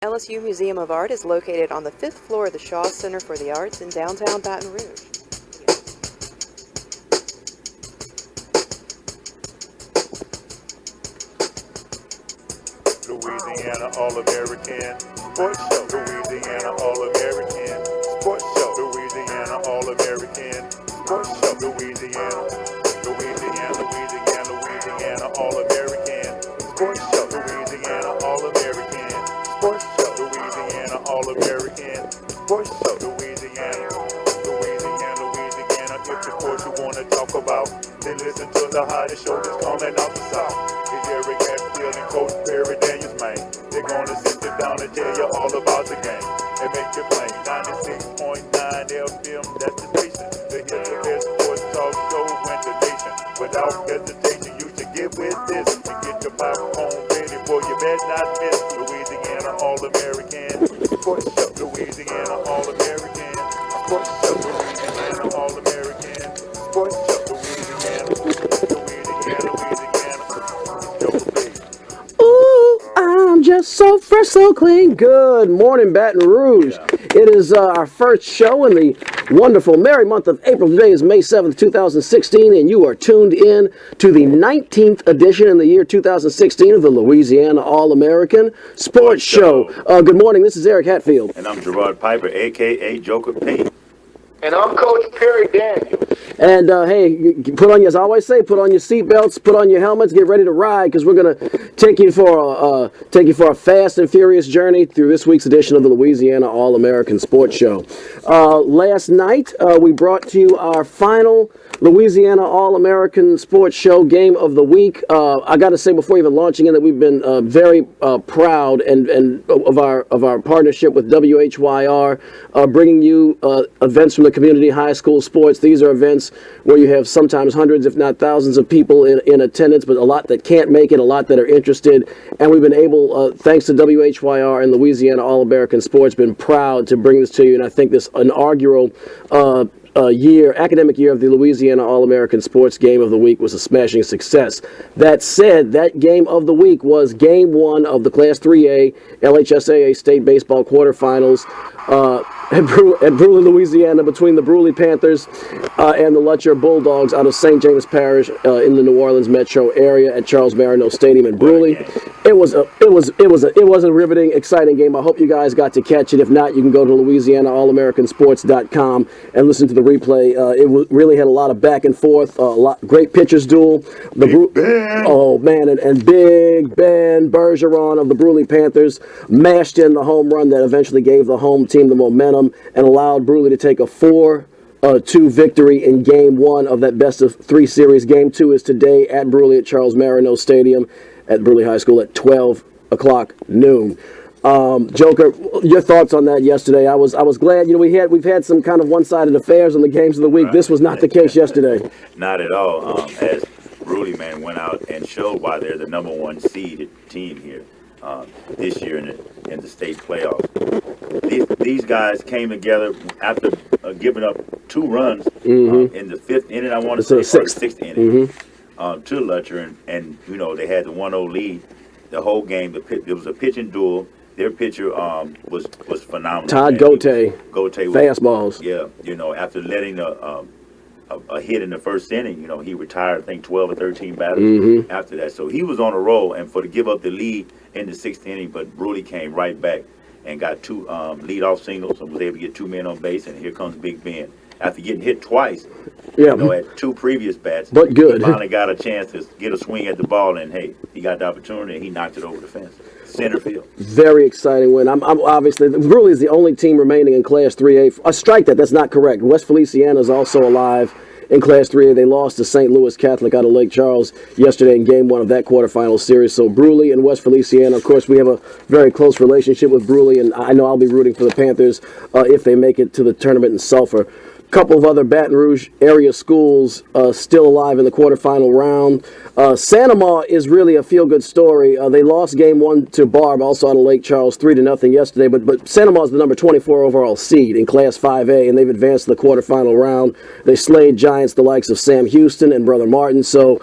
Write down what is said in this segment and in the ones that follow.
LSU Museum of Art is located on the 5th floor of the Shaw Center for the Arts in downtown Baton Rouge. Louisiana All American Sports Show. Louisiana All American Sports Show. Louisiana All American Sports Show. Louisiana All American Sports Show. Louisiana All American Sports Show. Louisiana All American Sports Show. Louisiana. If the sports you wanna talk about, then listen to the hottest show that's coming out the South. It's Eric Hatfield and Coach Perry Daniels, man. They're gonna sit you down and tell you all about the game and make you play. 96.9 FM, that's the station. To hear the best sports talk show in the nation. Without hesitation, you should get with this. To get your popcorn ready for you better not miss. Louisiana All American Sports Show. Louisiana All American Sports Show. Louisiana All American Sports Show. Louisiana. Ooh, I'm just so fresh, so clean. Good morning, Baton Rouge. It is our first show in the wonderful, merry month of April. Today is May 7th, 2016, and you are tuned in to the 19th edition in the year 2016 of the Louisiana All American Sports Show. Good morning, this is Eric Hatfield. And I'm Gerard Piper, a.k.a. Joker P. And I'm Coach Perry Daniels. And hey, put on your, as I always say, put on your seatbelts, put on your helmets, get ready to ride, because we're gonna take you for a fast and furious journey through this week's edition of the Louisiana All American Sports Show. Last night we brought to you our final Louisiana All American Sports Show Game of the Week. I got to say before even launching in that we've been very proud and of our partnership with WHYR, bringing you events from the community high school sports. These are events where you have sometimes hundreds, if not thousands, of people in attendance, but a lot that can't make it, a lot that are interested. And we've been able, thanks to WHYR and Louisiana All American Sports, been proud to bring this to you. And I think this inaugural academic year of the Louisiana All American Sports Game of the Week was a smashing success. That said, that Game of the Week was Game 1 of the Class 3A LHSAA State Baseball quarterfinals at Bruley, Louisiana, between the Bruley Panthers and the Lutcher Bulldogs out of St. James Parish in the New Orleans metro area at Charles Martineau Stadium in Bruley. It was a riveting, exciting game. I hope you guys got to catch it. If not, you can go to LouisianaAllAmericanSports.com and listen to the replay. It really had a lot of back and forth, great pitchers duel. And Big Ben Bergeron of the Bruley Panthers mashed in the home run that eventually gave the home team the momentum and allowed Bruley to take a 4-2 victory in Game 1 of that best-of-3 series. Game 2 is today at Bruley at Charles Martineau Stadium at Bruley High School at 12 o'clock noon. Joker, your thoughts on that yesterday? I was glad. You know, we've had some kind of one-sided affairs on the games of the week. Right. This was not the case yesterday. Not at all. As Bruley, man, went out and showed why they're the number one seeded team here this year in the state playoffs. These guys came together after giving up 2 runs in the 5th inning. I want to say or 6th inning to Lutcher, and you know they had the 1-0 lead the whole game. It was a pitching duel. Their pitcher was phenomenal. Todd Gote fastballs. Yeah, you know, after letting a hit in the 1st inning, you know, he retired, I think, 12 or 13 batters after that. So he was on a roll, and to give up the lead in the 6th inning, but Bruley came right back and got 2 leadoff singles and was able to get 2 men on base, and here comes Big Ben. After getting hit twice, you know, at 2 previous bats, but good. He finally got a chance to get a swing at the ball, and hey, he got the opportunity, and he knocked it over the fence. Center field. Very exciting win. I'm obviously, Bruley is the only team remaining in Class 3A. Strike that. That's not correct. West Feliciana is also alive in Class 3A. They lost to St. Louis Catholic out of Lake Charles yesterday in Game 1 of that quarterfinal series. So Bruley and West Feliciana, of course, we have a very close relationship with Bruley, and I know I'll be rooting for the Panthers if they make it to the tournament in Sulphur. couple of other Baton Rouge area schools still alive in the quarterfinal round. Santa Ma is really a feel-good story. They lost game 1 to Barb, also out of Lake Charles, 3-0 yesterday. But Santa Ma is the number 24 overall seed in Class 5A, and they've advanced to the quarterfinal round. They slayed giants the likes of Sam Houston and Brother Martin. So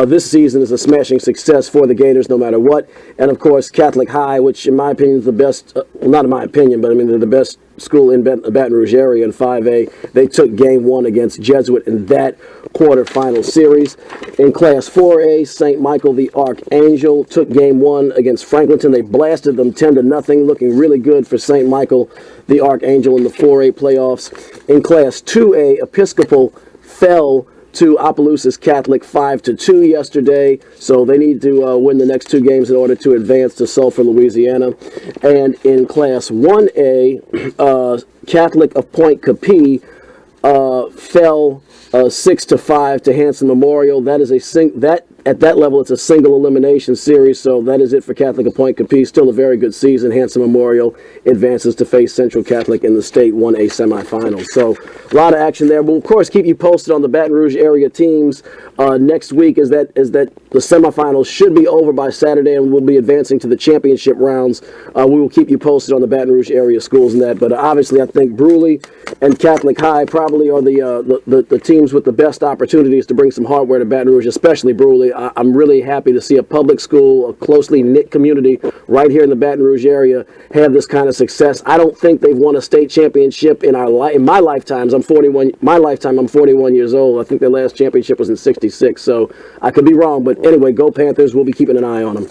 this season is a smashing success for the Gators, no matter what. And of course, Catholic High, which in my opinion is the best. Well, not in my opinion, but I mean they're the best school in Baton Rouge area in 5A. They took game 1 against Jesuit in that quarterfinal series. In Class 4A, St. Michael the Archangel took game 1 against Franklinton. They blasted them 10-0, looking really good for St. Michael the Archangel in the 4A playoffs. In Class 2A, Episcopal fell to Opelousas Catholic 5-2 yesterday, so they need to win the next 2 games in order to advance to Sulphur, Louisiana. And in Class 1A, Catholic of Point Capee fell 6-5 to Hanson Memorial. That is at that level, it's a single elimination series, so that is it for Catholic of Point Capee. Still a very good season. Hanson Memorial advances to face Central Catholic in the State 1A semifinals. So a lot of action there. We'll, of course, keep you posted on the Baton Rouge area teams next week is that the semifinals should be over by Saturday, and we'll be advancing to the championship rounds. We will keep you posted on the Baton Rouge area schools and that. But obviously, I think Bruley and Catholic High probably are the teams with the best opportunities to bring some hardware to Baton Rouge, especially Bruley. I'm really happy to see a public school, a closely knit community right here in the Baton Rouge area have this kind of success. I don't think they've won a state championship in my lifetimes. I'm 41. My lifetime, I'm 41 years old. I think their last championship was in '66. So I could be wrong, but anyway, go Panthers. We'll be keeping an eye on them.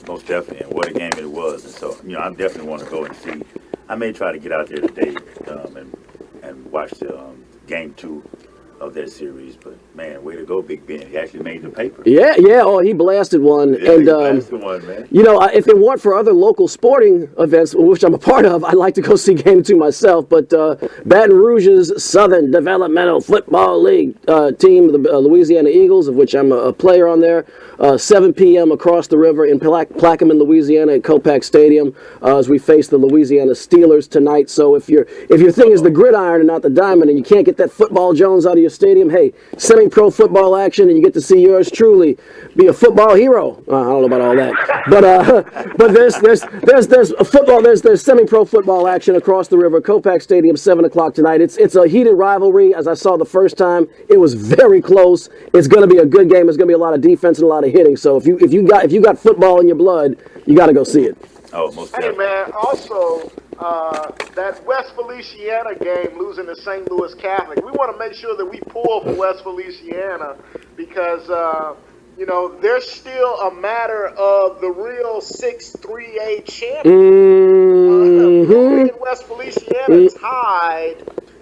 Most definitely, and what a game it was. And so, I definitely want to go and see. I may try to get out there today and watch the game 2 of that series, but man, way to go, Big Ben. He actually made the paper. Yeah. Oh, he blasted one. Yeah, and he blasted one, man. If it weren't for other local sporting events, which I'm a part of, I'd like to go see game 2 myself. But Baton Rouge's Southern Developmental Football League team, the Louisiana Eagles, of which I'm a player on there, 7 p.m. across the river in Plaquemine, Louisiana, at Copac Stadium, as we face the Louisiana Steelers tonight. So if your thing is the gridiron and not the diamond, and you can't get that football Jones out of your stadium, hey, semi-pro football action, and you get to see yours truly be a football hero. I don't know about all that, but there's a football, there's semi-pro football action across the river, Copac Stadium, 7:00 tonight. It's a heated rivalry. As I saw the first time, it was very close. It's going to be a good game. It's going to be a lot of defense and a lot of hitting. So if you got football in your blood, you got to go see it. Oh, most Hey, definitely. man, also, that West Feliciana game losing to St. Louis Catholic, we want to make sure that we pull for West Feliciana because, they're still a matter of the real 6-3A champion. Bruley and West Feliciana tied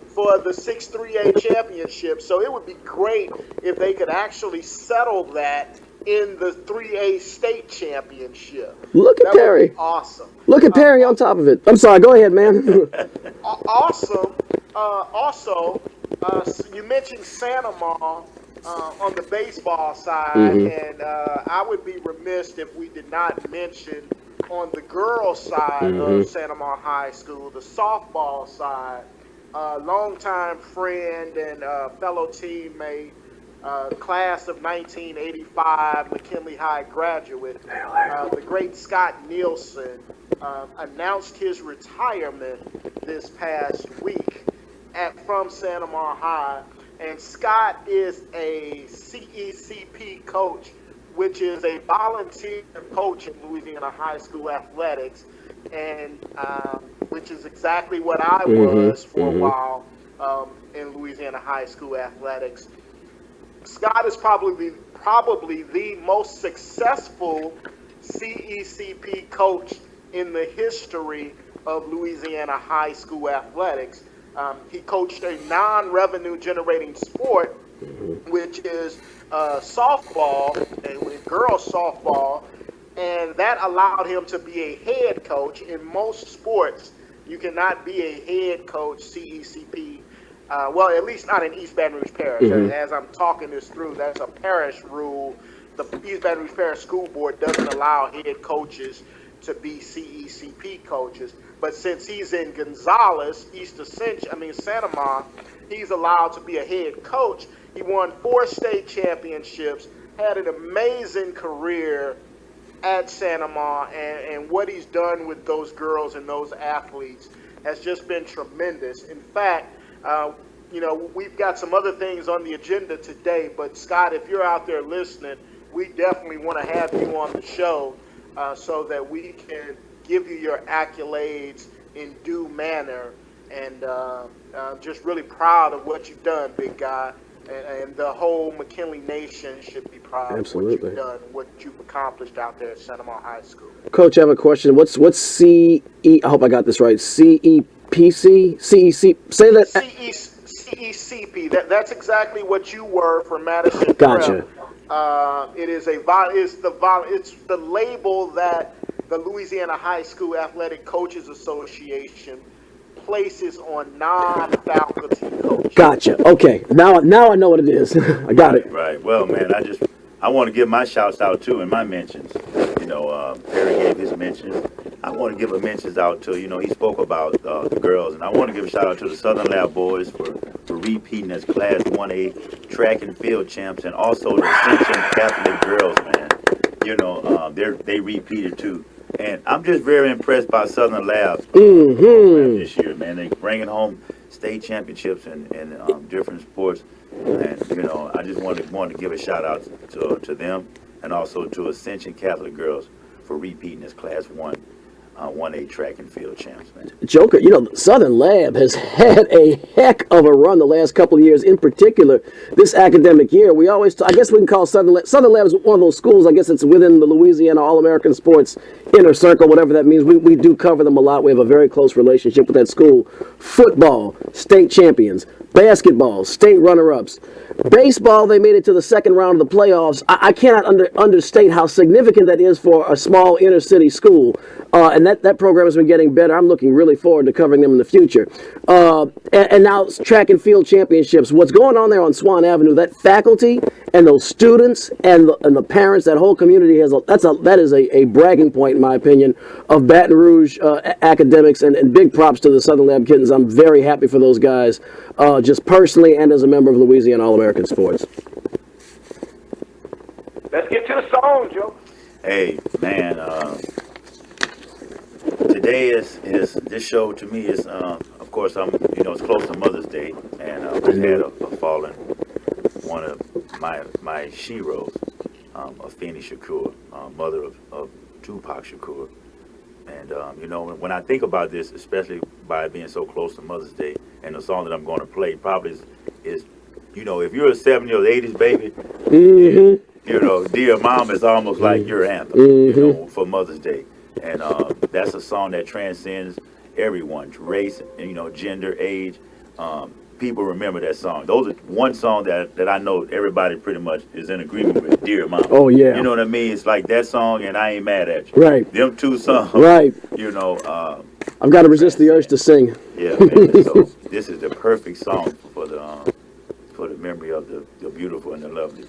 for the 6-3A championship, so it would be great if they could actually settle that in the 3A state championship. Look at That Terry. would be awesome. Look at Perry on top of it. I'm sorry. Go ahead, man. Awesome. Also, you mentioned Santa Ma on the baseball side, and I would be remiss if we did not mention on the girls' side of Santa Ma High School, the softball side, longtime friend and fellow teammate, class of 1985 McKinley High graduate, the great Scott Nielsen, announced his retirement this past week from Santa Ma High. And Scott is a CECP coach, which is a volunteer coach in Louisiana high school athletics, and which is exactly what I was for a while in Louisiana high school athletics. Scott is probably the most successful CECP coach in the history of Louisiana high school athletics. He coached a non-revenue generating sport, which is softball, and girls softball, and that allowed him to be a head coach. In most sports, you cannot be a head coach CECP. Well, at least not in East Baton Rouge Parish. As I'm talking this through, that's a parish rule. The East Baton Rouge Parish School Board doesn't allow head coaches to be CECP coaches. But since he's in Gonzales, Santa Ma, he's allowed to be a head coach. He won 4 state championships, had an amazing career at Santa Ma, and what he's done with those girls and those athletes has just been tremendous. In fact, we've got some other things on the agenda today, but Scott, if you're out there listening, we definitely want to have you on the show so that we can give you your accolades in due manner. And just really proud of what you've done, big guy. And the whole McKinley Nation should be proud Absolutely. of what you've done, what you've accomplished out there at Santa Ma High School. Coach, I have a question. What's CE? I hope I got this right. CEPC? CEC? Say that. CECP. That's exactly what you were for Madison. Gotcha. It's the label that the Louisiana High School Athletic Coaches Association places on non-faculty coaches. Gotcha. Okay. Now I know what it is. I got it. Right. Well, man, I want to give my shouts out too and my mentions. Perry gave his mentions. I want to give a mentions out to, he spoke about the girls, and I want to give a shout out to the Southern Lab boys for repeating as Class 1A track and field champs, and also the Ascension Catholic girls, man. They repeated too. And I'm just very impressed by Southern Lab's program this year, man. They bringing home state championships in different sports, and I just wanted to give a shout out to them, and also to Ascension Catholic girls for repeating as Class 1A track and field champs, man. Joker, Southern Lab has had a heck of a run the last couple of years. In particular, this academic year, I guess we can call Southern Lab is one of those schools. I guess it's within the Louisiana All American Sports inner circle, whatever that means. We do cover them a lot. We have a very close relationship with that school. Football, state champions. Basketball, state runner-ups. Baseball, they made it to the second round of the playoffs. I cannot understate how significant that is for a small inner-city school. And that program has been getting better. I'm looking really forward to covering them in the future. And now track and field championships. What's going on there on Swan Avenue, that faculty and those students and the parents, that whole community, that is a bragging point, in my opinion, of Baton Rouge academics, and big props to the Southern Lab Kittens. I'm very happy for those guys, just personally and as a member of Louisiana All American Sports. Let's get to the song, Joe. Hey, man, today is this show to me is of course it's close to Mother's Day, and I just had a fallen one of my sheroes, Afeni Shakur, mother of Tupac Shakur, and when I think about this, especially by being so close to Mother's Day, and the song that I'm going to play probably is if you're a 70s or 80s baby, Dear Mom is almost like your anthem, for Mother's Day. And that's a song that transcends everyone's race, gender, age. People remember that song. Those are one song that I know everybody pretty much is in agreement with, Dear Mom. Oh, yeah. You know what I mean? It's like that song, and I Ain't Mad at You. Right. Them two songs. Right. I've got to resist the urge to sing. Yeah, man. So this is the perfect song for the memory of the beautiful and the lovely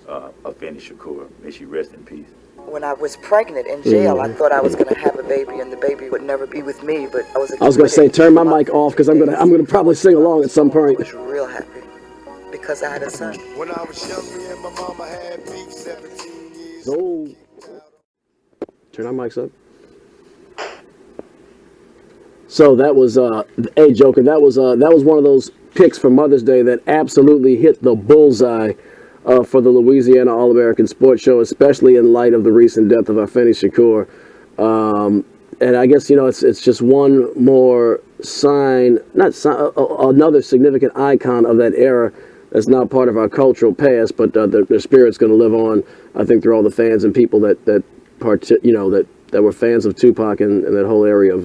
Afeni Shakur. May she rest in peace. When I was pregnant in jail, I thought I was going to have a baby, and the baby would never be with me. But I was going to say, turn my mic off, because I'm going to probably sing along at some point. I was real happy because I had a son. When I was young, me and my mama had beef, 17 years. Oh. Turn our mics up. So that was hey Joker, that was one of those picks for Mother's Day that absolutely hit the bullseye for the Louisiana All American Sports Show, especially in light of the recent death of Afeni Shakur. And I guess it's just one more another significant icon of that era that's not part of our cultural past, but their spirit's going to live on. I think through all the fans and people that were fans of Tupac and that whole era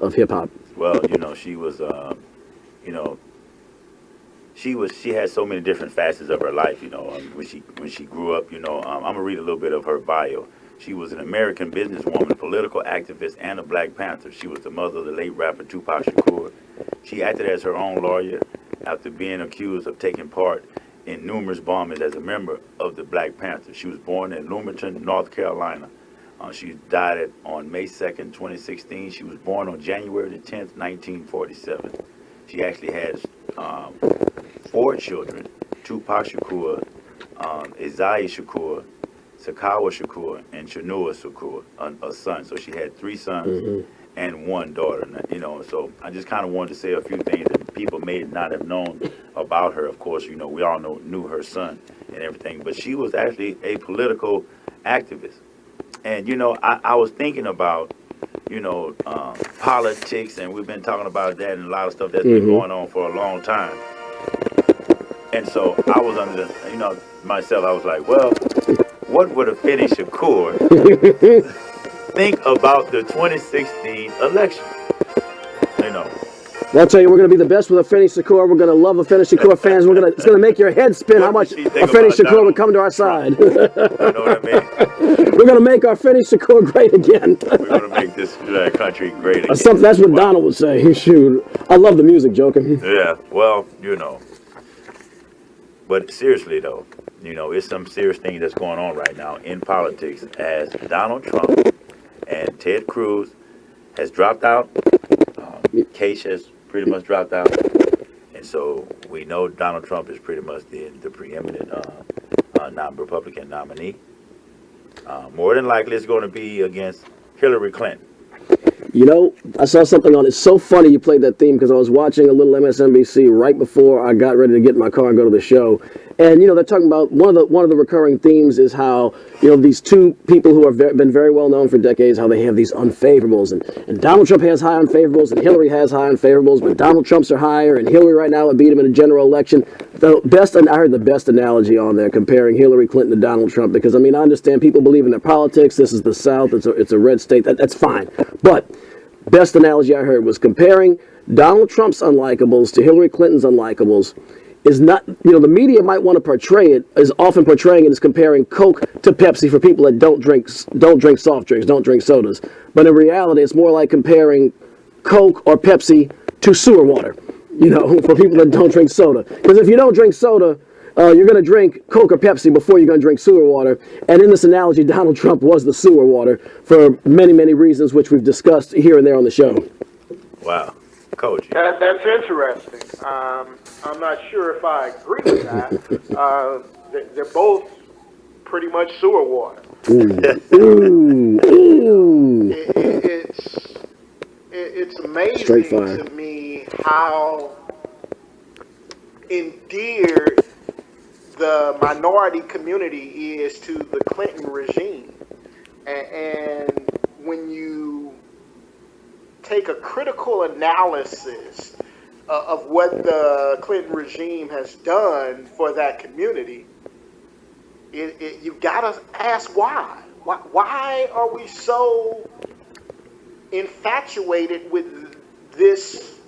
of hip hop. Well, she was, she had so many different facets of her life. When she grew up, I'm gonna read a little bit of her bio. She was an American businesswoman, political activist, and a Black Panther. She was the mother of the late rapper Tupac Shakur. She acted as her own lawyer after being accused of taking part in numerous bombings as a member of the Black Panthers. She was born in Lumberton, North Carolina. She died on May 2nd, 2016. She was born on January the 10th, 1947. She actually has um, 4 children: Tupac Shakur, Isaiah Shakur, Sakawa Shakur, and Shanua Shakur, a son. So she had 3 sons and 1 daughter. So I just kind of wanted to say a few things that people may not have known about her. Of course, we all knew her son and everything, but she was actually a political activist. And I was thinking about politics, and we've been talking about that and a lot of stuff that's been going on for a long time. And so I was under myself, I was like, well, what would a Finney Shakur think about the 2016 election? Well, I'll tell you, we're going to be the best with a Finney Shakur. We're going to love the Finney Shakur fans. It's going to make your head spin how much a Finney Shakur would come to our side. You know what I mean? We're going to make our Finney Shakur great again. We're going to make this country great again. That's what Donald would say. Shoot. I love the music, joking. Yeah, well, But seriously, though, it's some serious thing that's going on right now in politics as Donald Trump and Ted Cruz has dropped out. Case has pretty much dropped out. And so we know Donald Trump is pretty much the preeminent non-Republican nominee. More than likely, it's going to be against Hillary Clinton. I saw something on it. It's so funny you played that theme because I was watching a little MSNBC right before I got ready to get in my car and go to the show. And, they're talking about one of the recurring themes is how, these 2 people who have been very well known for decades, how they have these unfavorables. And Donald Trump has high unfavorables and Hillary has high unfavorables, but Donald Trump's are higher and Hillary right now would beat him in a general election. I heard the best analogy on there comparing Hillary Clinton to Donald Trump because, I understand people believe in their politics. This is the South. It's a red state. That's fine. But best analogy I heard was comparing Donald Trump's unlikables to Hillary Clinton's unlikables is not, the media might want to portray it, is often portraying it as comparing Coke to Pepsi for people that don't drink soft drinks, don't drink sodas. But in reality, it's more like comparing Coke or Pepsi to sewer water, for people that don't drink soda. Because if you don't drink soda, you're going to drink Coke or Pepsi before you're going to drink sewer water. And in this analogy, Donald Trump was the sewer water for many, many reasons, which we've discussed here and there on the show. Wow. Coach. That's interesting. I'm not sure if I agree with that. They're both pretty much sewer water. It's amazing to me how endeared the minority community is to the Clinton regime. And when you take a critical analysis of what the Clinton regime has done for that community, you've got to ask why. Why are we so infatuated with this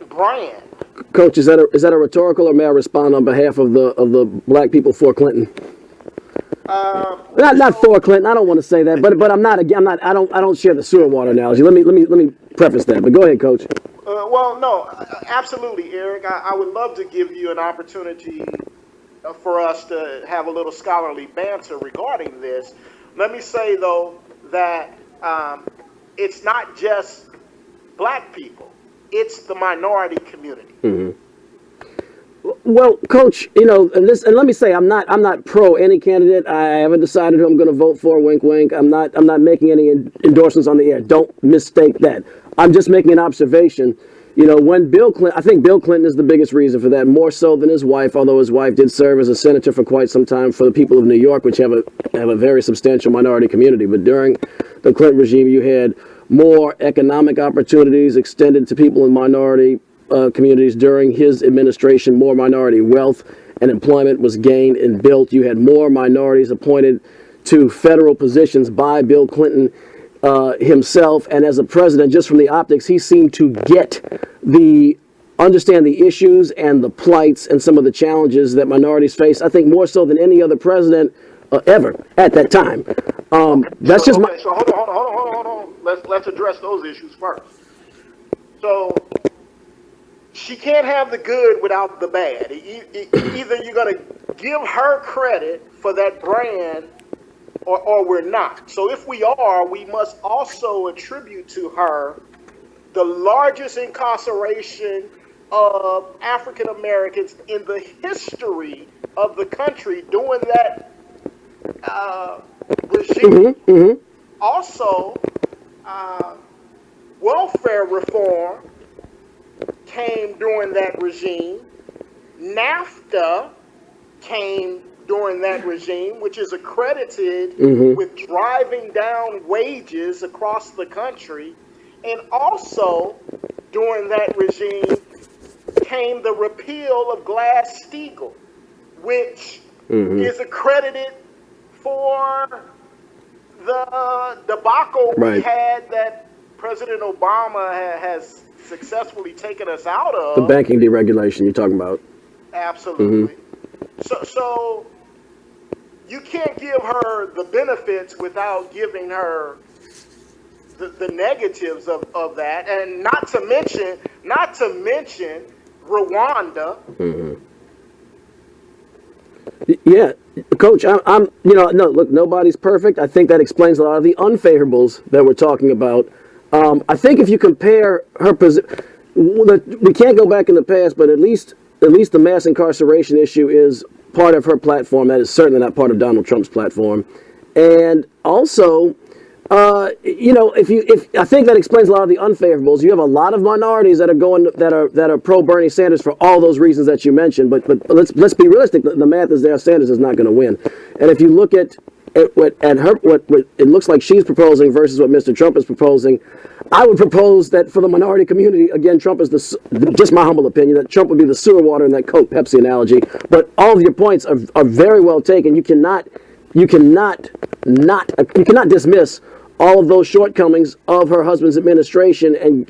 brand? Coach, is that a rhetorical, or may I respond on behalf of the black people for Clinton? Not for Clinton. I don't want to say that, but I'm not. I don't share the sewer water analogy. Let me preface that. But go ahead, Coach. Well, no, absolutely, Eric. I would love to give you an opportunity for us to have a little scholarly banter regarding this. Let me say though that it's not just black people; it's the minority community. Mm-hmm. Well, Coach, and let me say, I'm not pro any candidate. I haven't decided who I'm going to vote for. Wink, wink. I'm not making any endorsements on the air. Don't mistake that. I'm just making an observation. When Bill Clinton, I think Bill Clinton is the biggest reason for that, more so than his wife, although his wife did serve as a senator for quite some time for the people of New York, which have a very substantial minority community. But during the Clinton regime, you had more economic opportunities extended to people in minority communities. During his administration, more minority wealth and employment was gained and built. You had more minorities appointed to federal positions by Bill Clinton himself, and as a president, just from the optics, he seemed to understand the issues and the plights and some of the challenges that minorities face. I think more so than any other president ever at that time. That's just my. So hold on. Let's address those issues first. So she can't have the good without the bad. Either you're going to give her credit for that brand or we're not. So if we are, we must also attribute to her the largest incarceration of African Americans in the history of the country during that regime. Also, welfare reform came during that regime. NAFTA came during that regime, which is accredited with driving down wages across the country. And also, during that regime, came the repeal of Glass-Steagall, which is accredited for the debacle we had that President Obama has successfully taken us out of. The banking deregulation you're talking about. Absolutely. So you can't give her the benefits without giving her the negatives of that, and not to mention Rwanda. Yeah, Coach, I'm no, look, nobody's perfect. I think that explains a lot of the unfavorables that we're talking about. I think if you compare her position, we can't go back in the past, but at least the mass incarceration issue is part of her platform. That is certainly not part of Donald Trump's platform. And also, if I think that explains a lot of the unfavorables. You have a lot of minorities that are pro Bernie Sanders for all those reasons that you mentioned. But let's be realistic. The math is there. Sanders is not going to win. And if you look at what it looks like she's proposing versus what Mr. Trump is proposing, I would propose that for the minority community, again, Trump is just my humble opinion, that Trump would be the sewer water in that Coke Pepsi analogy. But all of your points are very well taken. You cannot dismiss all of those shortcomings of her husband's administration and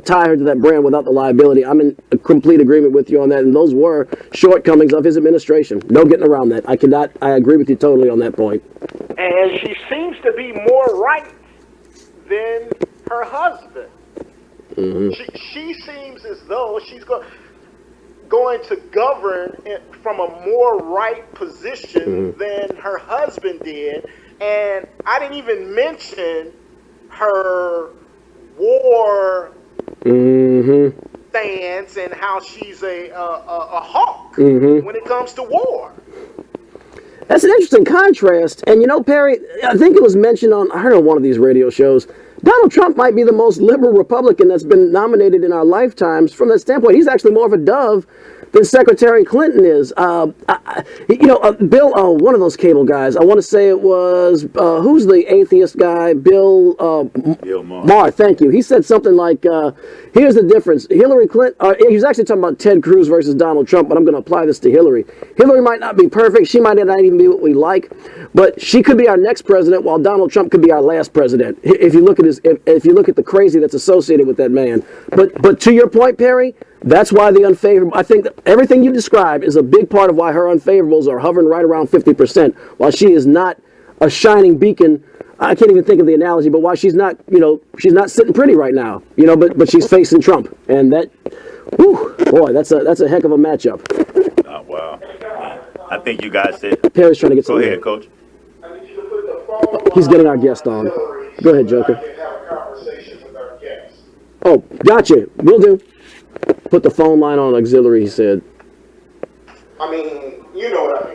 tie her to that brand without the liability. I'm in complete agreement with you on that, and those were shortcomings of his administration. No getting around that. I agree with you totally on that point. And she seems to be more right than her husband. She seems as though she's going to govern from a more right position than her husband did. And I didn't even mention her war stance and how she's a hawk when it comes to war. That's an interesting contrast. And Perry, I think it was mentioned I heard on one of these radio shows, Donald Trump might be the most liberal Republican that's been nominated in our lifetimes. From that standpoint, he's actually more of a dove than Secretary Clinton is. Bill, one of those cable guys, I want to say it was, who's the atheist guy? Bill Maher, thank you. He said something like, here's the difference. Hillary Clinton, he was actually talking about Ted Cruz versus Donald Trump, but I'm going to apply this to Hillary. Hillary might not be perfect. She might not even be what we like, but she could be our next president while Donald Trump could be our last president. If you look at if you look at the crazy that's associated with that man. But to your point, Perry, that's why the unfavorable, I think that everything you described is a big part of why her unfavorables are hovering right around 50%, while she is not a shining beacon. I can't even think of the analogy, but why she's not sitting pretty right now, but she's facing Trump. And that, boy, that's a heck of a matchup. Oh, wow. I think you guys said. Perry's trying to get something. Go ahead, Coach. He's getting our guest on. Go ahead, Joker. Oh, gotcha. Will do. Put the phone line on auxiliary, he said. I mean, you know what I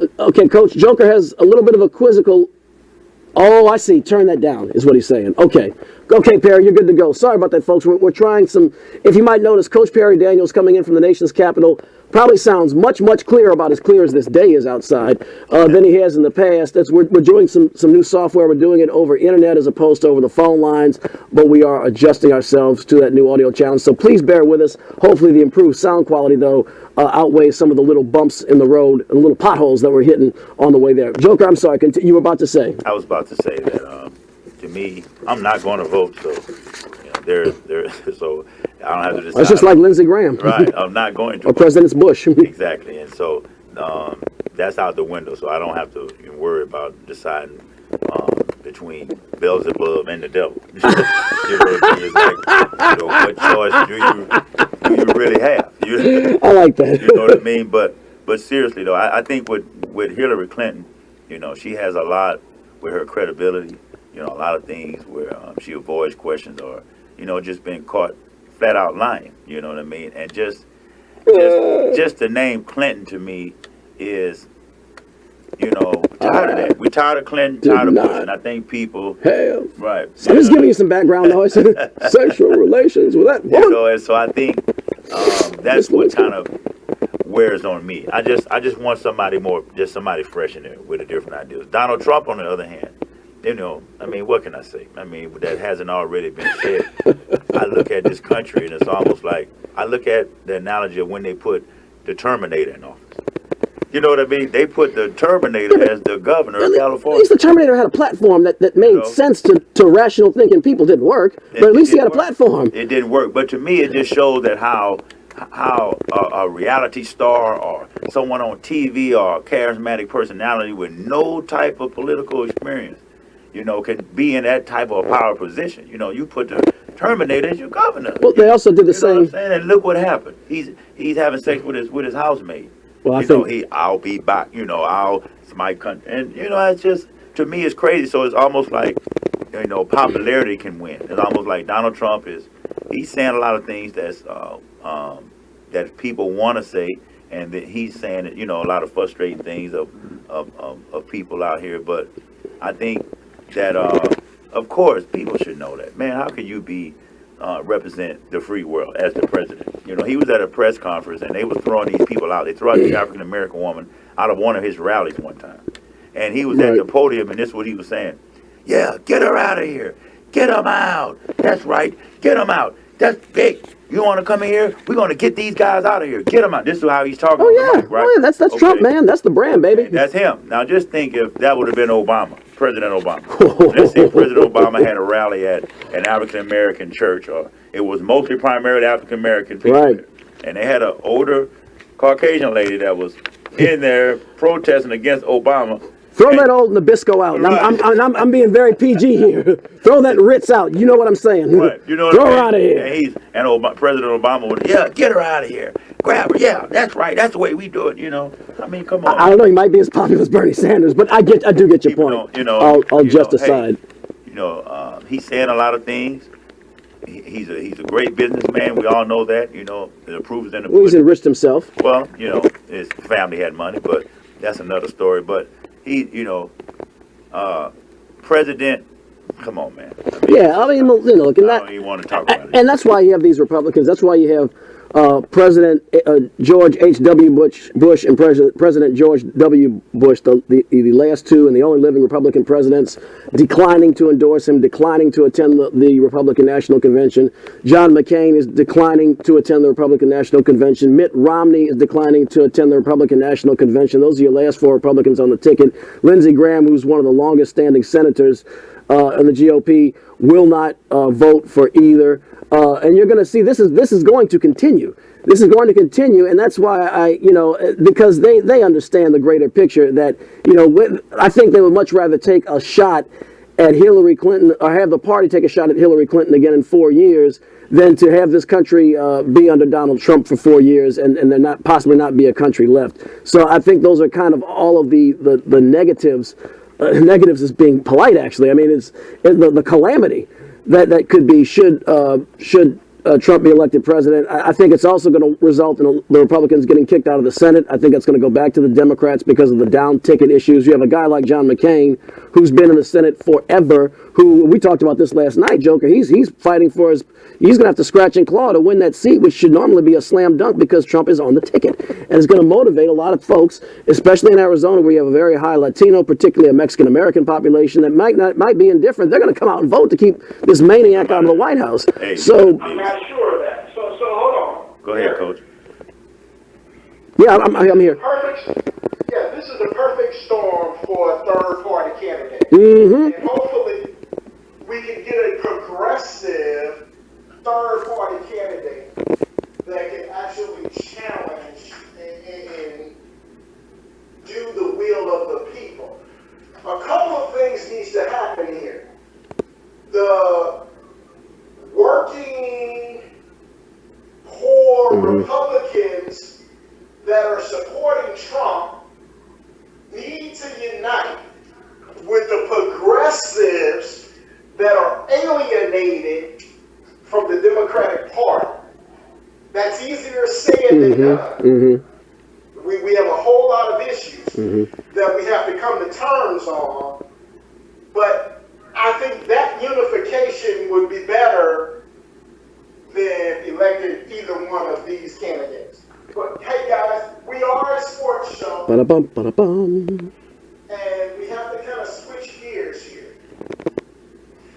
mean. Okay, Coach, Joker has a little bit of a quizzical. Oh, I see. Turn that down, is what he's saying. Okay, Perry, you're good to go. Sorry about that, folks. We're trying some. If you might notice, Coach Perry Daniels coming in from the nation's capital probably sounds much clearer, about as clear as this day is outside, than he has in the past. We're doing some new software. We're doing it over internet as opposed to over the phone lines, but we are adjusting ourselves to that new audio challenge. So please bear with us. Hopefully the improved sound quality, though, outweighs some of the little bumps in the road and little potholes that we're hitting on the way there. Joker, I'm sorry. You were about to say. I was about to say that, to me, I'm not going to vote, so so I don't have to decide. It's just like Lindsey Graham. Right, I'm not going to. Or President Bush. Exactly, and so that's out the window, so I don't have to worry about deciding between Beelzebub and the devil. It's like, what choice do you really have? I like that. You know what I mean? But seriously, though, I think with Hillary Clinton, she has a lot with her credibility, a lot of things where she avoids questions or, just being caught flat out lying. You know what I mean? And just the name Clinton to me is, tired of that. We're tired of Clinton, tired of Bush, and I think people right. I'm just giving you some background noise. Sexual relations with that woman. And so I think that's what kind of wears on me. I just want somebody fresh in there with a different ideas. Donald Trump, on the other hand, what can I say? That hasn't already been said. I look at this country and it's almost like, I look at the analogy of when they put the Terminator in office. You know what I mean? They put the Terminator as the governor of California. At least the Terminator had a platform that made sense to rational thinking people. Didn't work, but at least he had a platform. It didn't work, but to me it just shows that how a reality star or someone on TV or a charismatic personality with no type of political experience, can be in that type of power position. You put the Terminator as your governor. Well, they also did the same. Know what I'm saying? And look what happened. He's having sex with his housemaid. Well, I'll be back. It's my country, and it's just, to me, it's crazy. So it's almost like, popularity can win. It's almost like Donald Trump he's saying a lot of things that people want to say, and that he's saying that, a lot of frustrating things of people out here. But I think that, of course, people should know that. Man, how can you represent the free world as the president? He was at a press conference and they was throwing these people out. They threw out the African American woman out of one of his rallies one time, and he was at the podium, and this is what he was saying: "Yeah, get her out of here. Get them out. That's right. Get them out. That's big. You want to come in here? We're going to get these guys out of here. Get them out." This is how he's talking. Oh yeah, right? Oh, yeah. That's okay. Trump, man. That's the brand, baby. That's him. Now just think if that would have been Obama, President Obama. Let's say President Obama had a rally at an African American church, or it was mostly primarily African American people, right? And they had an older Caucasian lady that was in there protesting against Obama. Throw that old Nabisco out. Right. I'm being very PG here. Throw that Ritz out. You know what I'm saying? Right. You know what Throw I mean? her out of here. And President Obama would, get her out of here. Grab her. Yeah, that's right. That's the way we do it. Come on. I don't know. He might be as popular as Bernie Sanders, but I do get your point. I'll just aside. He's saying a lot of things. He's a great businessman. We all know that. The proof is in the pudding. He's enriched himself. Well, his family had money, but that's another story. But he, president. Come on, man. Look, and I don't even want to talk about it. And that's why you have these Republicans. That's why you have President George H.W. Bush and President George W. Bush, the last two and the only living Republican presidents, declining to endorse him, declining to attend the Republican National Convention. John McCain is declining to attend the Republican National Convention. Mitt Romney is declining to attend the Republican National Convention. Those are your last four Republicans on the ticket. Lindsey Graham, who's one of the longest standing senators in the GOP, will not vote for either. And you're going to see this is going to continue. This is going to continue, and that's why because they understand the greater picture that, I think they would much rather take a shot at Hillary Clinton, or have the party take a shot at Hillary Clinton again in 4 years, than to have this country be under Donald Trump for 4 years and there not be a country left. So I think those are kind of all of the negatives. Negatives is being polite, actually. It's the calamity that could be should Trump be elected president. I think it's also going to result in the Republicans getting kicked out of the Senate. I think it's going to go back to the Democrats because of the down ticket issues. You have a guy like John McCain, who's been in the Senate forever, who, we talked about this last night, Joker, he's fighting for he's going to have to scratch and claw to win that seat, which should normally be a slam dunk because Trump is on the ticket. And it's going to motivate a lot of folks, especially in Arizona, where you have a very high Latino, particularly a Mexican-American population that might be indifferent. They're going to come out and vote to keep this maniac out of the White House. Hey, I'm not sure of that. So hold on. Go ahead, Coach. Yeah, I'm here. This is the perfect storm for a third-party candidate. Mm-hmm. And hopefully we can get a progressive third-party candidate that can actually challenge and do the will of the people. A couple of things needs to happen here. The working poor Republicans that are supporting Trump need to unite with the progressives that are alienated from the Democratic Party. That's easier said than done. We have a whole lot of issues that we have to come to terms on, but I think that unification would be better than electing either one of these candidates. But hey guys, we are a sports show, Ba-da-bum, ba-da-bum. and we have to kind of switch gears here.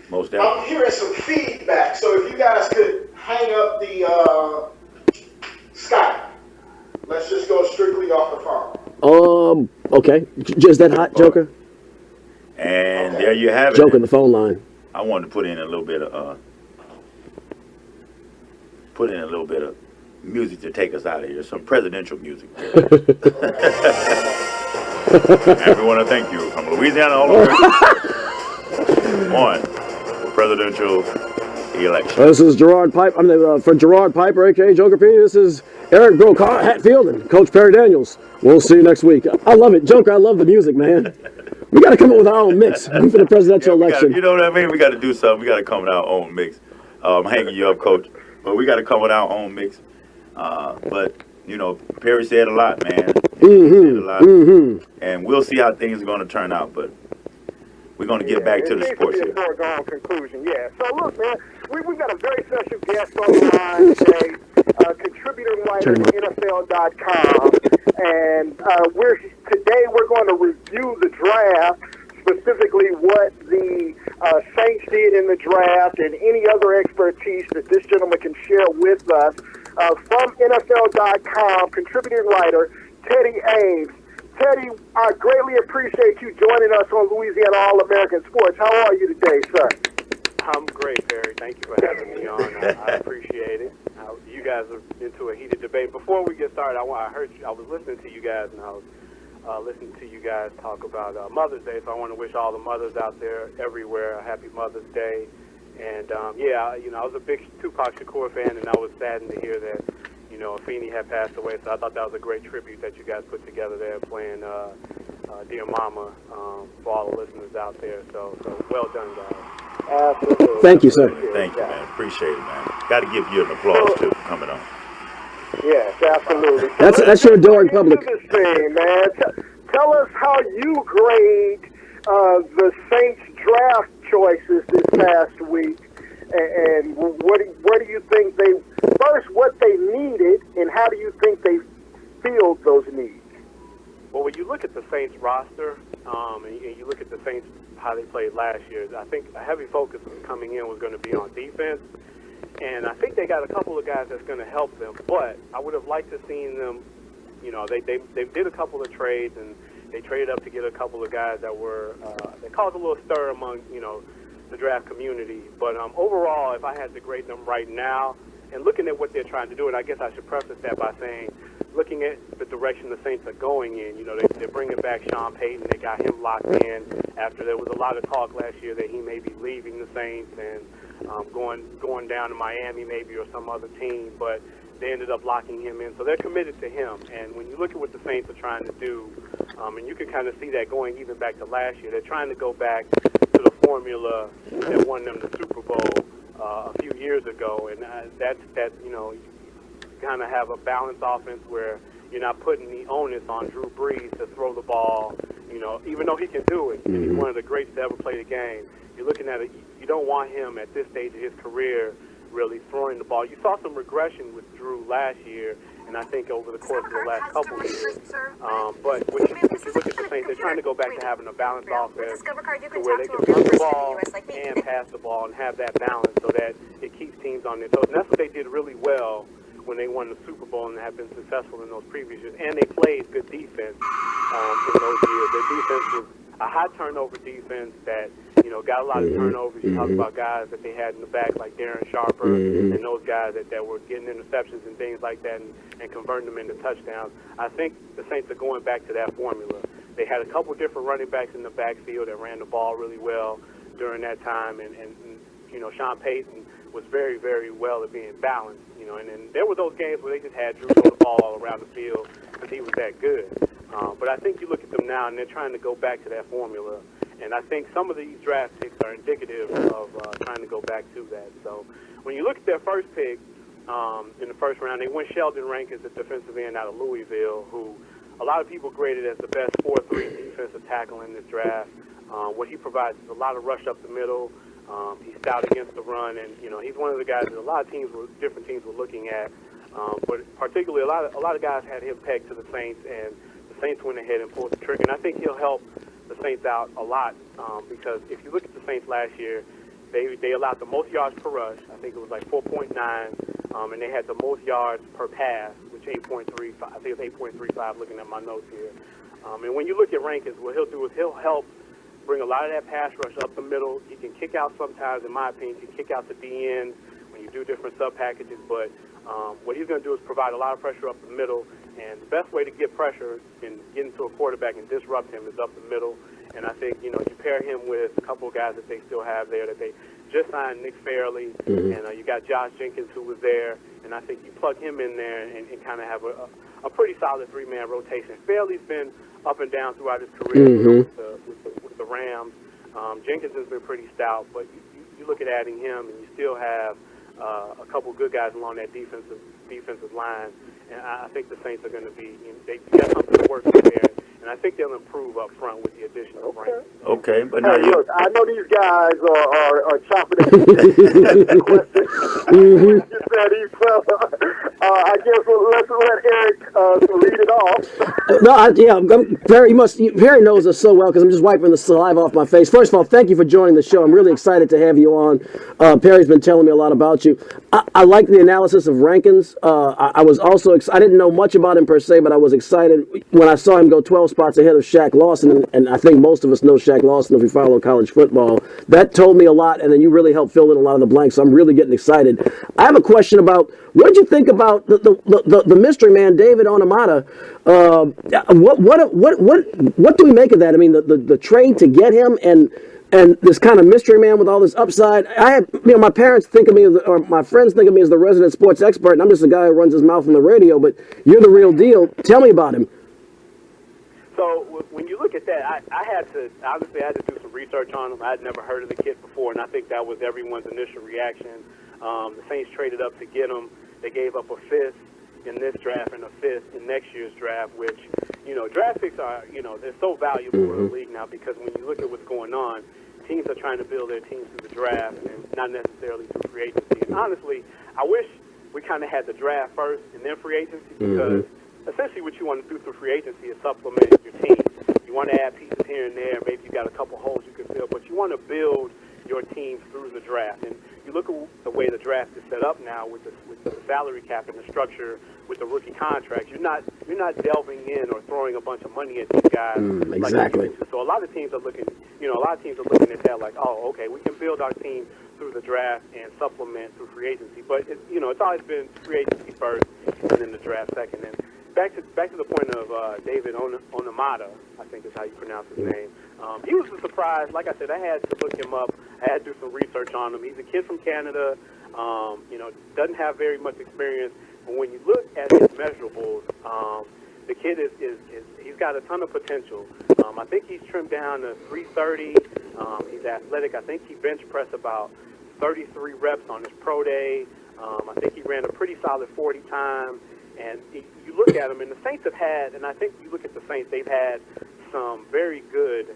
Most definitely. I'm hearing some feedback, so if you guys could hang up the Skype. Let's just go strictly off the phone. Okay. Just that hot, Joker? And there you have it. Joker, the phone line. I wanted to put in a little bit of music to take us out of here. Some presidential music. And we want to thank you from Louisiana All America on the presidential election. This is Gerard Piper. I'm for Gerard Piper, aka Joker P. This is Eric Brocard, Hatfield, and Coach Perry Daniels. We'll see you next week. I love it, Joker. I love the music, man. We got to come up with our own mix for the presidential election. You know what I mean? We got to do something. We got to come with our own mix. I'm hanging you up, Coach, but we got to come with our own mix. But you know, Perry said a lot, man. He said a lot. And we'll see how things are going to turn out. But we're going to get back to the sports here. Foregone conclusion, yeah. So look, man, we got a very special guest on the line today, contributor writer to NFL.com, and today we're going to review the draft, specifically what the Saints did in the draft, and any other expertise that this gentleman can share with us. From NFL.com, contributing writer Teddy Ames. Teddy, I greatly appreciate you joining us on Louisiana All America Sports. How are you today, sir? I'm great, Barry. Thank you for having me on. I appreciate it. You guys are into a heated debate. Before we get started, I was listening to you guys, and I was listening to you guys talk about Mother's Day. So I want to wish all the mothers out there everywhere a happy Mother's Day. And I was a big Tupac Shakur fan, and I was saddened to hear that, Afeni had passed away. So I thought that was a great tribute that you guys put together there, playing Dear Mama for all the listeners out there. So well done, guys. Absolutely. Thank you, sir. Thank you, man. Appreciate it, man. Got to give you an applause, too, for coming on. Yes, absolutely. That's your adoring public. This thing, man. Tell us how you grade the Saints draft choices this past week, and where do you think what they needed, and how do you think they filled those needs? Well, when you look at the Saints roster, and you look at the Saints, how they played last year, I think a heavy focus coming in was going to be on defense. And I think they got a couple of guys that's going to help them. But I would have liked to seen them, they did a couple of trades, and they traded up to get a couple of guys that were, they caused a little stir among, the draft community. But overall, if I had to grade them right now, and looking at what they're trying to do, and I guess I should preface that by saying, looking at the direction the Saints are going in, they're bringing back Sean Payton. They got him locked in after there was a lot of talk last year that he may be leaving the Saints and going down to Miami maybe or some other team, but they ended up locking him in. So they're committed to him. And when you look at what the Saints are trying to do, and you can kind of see that going even back to last year, they're trying to go back to the formula that won them the Super Bowl a few years ago. And that's you kind of have a balanced offense where you're not putting the onus on Drew Brees to throw the ball, even though he can do it. And he's one of the greats to ever play the game. You're looking at it, you don't want him at this stage of his career really throwing the ball. You saw some regression with Drew last year, and I think over the course of the last couple of years. But when you look at the Saints, they're trying to go back to having a balanced offense to where they can run the ball and pass the ball and have that balance so that it keeps teams on their toes. And that's what they did really well when they won the Super Bowl and have been successful in those previous years. And they played good defense in those years. Their defense was a high turnover defense that, got a lot of turnovers. You talk about guys that they had in the back like Darren Sharper and those guys that were getting interceptions and things like that and converting them into touchdowns. I think the Saints are going back to that formula. They had a couple different running backs in the backfield that ran the ball really well during that time. And Sean Payton was very, very well at being balanced, and then there were those games where they just had Drew throw the ball all around the field because he was that good. But I think you look at them now, and they're trying to go back to that formula. And I think some of these draft picks are indicative of trying to go back to that. So when you look at their first pick in the first round, they went Sheldon Rankins, the defensive end out of Louisville, who a lot of people graded as the best 4-3 defensive tackle in this draft. What he provides is a lot of rush up the middle. He's stout against the run, and he's one of the guys that a lot of different teams were looking at. But particularly, a lot of guys had him pegged to the Saints, and the Saints went ahead and pulled the trigger. And I think he'll help the Saints out a lot because if you look at the Saints last year, they allowed the most yards per rush. I think it was like 4.9, and they had the most yards per pass, which 8.35. I think it's 8.35. Looking at my notes here, and when you look at Rankins, what he'll do is he'll help bring a lot of that pass rush up the middle. He can kick out sometimes, in my opinion. He can kick out the DN when you do different sub packages, but what he's going to do is provide a lot of pressure up the middle, and the best way to get pressure and get into a quarterback and disrupt him is up the middle. And I think, you pair him with a couple of guys that they still have there that they just signed, Nick Fairley, and you got Josh Jenkins who was there, and I think you plug him in there and kind of have a pretty solid three-man rotation. Fairley's been up and down throughout his career with the Rams. Jenkins has been pretty stout, but you look at adding him, and you still have a couple good guys along that defensive line, and I think the Saints are going to be they got something to work with there, and I think they'll improve up front with the addition of Rankins. Okay, but now Look, I know these guys are chopping at the question. I guess let's let Eric lead it off. No, Perry knows us so well because I'm just wiping the saliva off my face. First of all, thank you for joining the show. I'm really excited to have you on. Perry's been telling me a lot about you. I like the analysis of Rankins. I was also I didn't know much about him per se, but I was excited when I saw him go 12 spots ahead of Shaq Lawson, and I think most of us know Shaq Lawson if we follow college football. That told me a lot, and then you really helped fill in a lot of the blanks, so I'm really getting excited. I have a question about, what did you think about the mystery man, David Onomata? What do we make of that? I mean, the trade to get him and this kind of mystery man with all this upside. I had, my parents think of me or my friends think of me as the resident sports expert, and I'm just a guy who runs his mouth on the radio, but you're the real deal. Tell me about him. So when you look at that, I had to do some research on him. I'd never heard of the kid before, and I think that was everyone's initial reaction. The Saints traded up to get him. They gave up a fifth in this draft and a fifth in next year's draft, which, draft picks are, they're so valuable in the league now because when you look at what's going on, teams are trying to build their teams through the draft and not necessarily through free agency. And honestly, I wish we kind of had the draft first and then free agency because essentially what you want to do through free agency is supplement your team. You want to add pieces here and there. Maybe you got a couple holes you can fill, but you want to build your team through the draft. And you look at the way the draft is set up now with the salary cap and the structure with the rookie contracts. You're not delving in or throwing a bunch of money at these guys. Exactly. So a lot of teams are looking. A lot of teams are looking at that like, oh, okay, we can build our team through the draft and supplement through free agency. But it's always been free agency first and then the draft second. And back to the point of David Onomata, I think is how you pronounce his name. He was a surprise. Like I said, I had to look him up. I had to do some research on him. He's a kid from Canada. Doesn't have very much experience. But when you look at his measurables, the kid he's got a ton of potential. I think he's trimmed down to 330. He's athletic. I think he bench pressed about 33 reps on his pro day. I think he ran a pretty solid 40 time. And you look at him, and the Saints have had, and I think you look at the Saints, they've had some very good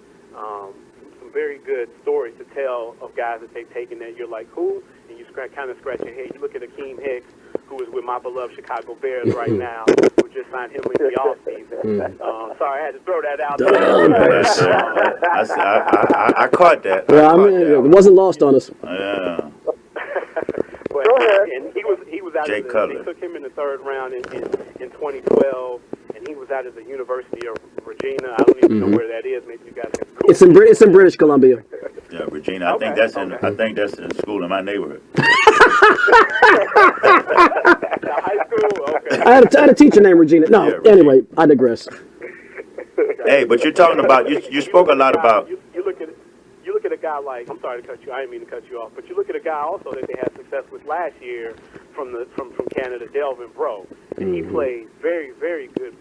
stories to tell of guys that they've taken that you're like, who? And you kind of scratch your head. You look at Akeem Hicks, who is with my beloved Chicago Bears right now, who just signed him in the offseason. Sorry, I had to throw that out there. I caught that. It wasn't lost on us. Yeah. And he was out. They took him in the third round in 2012, and he was out of the University of Regina. I don't even know where that is. Maybe you guys can Google. It's in British Columbia. Yeah, Regina. I think that's in school in my neighborhood. High school. Okay. I had a teacher named Regina. No, yeah, anyway, I digress. Hey, but you're talking about you spoke a lot about. You look at a guy like, I'm sorry to cut you. I didn't mean to cut you off, but you look at a guy also that they had success with last year from Canada, Delvin Breaux, and he played very, very good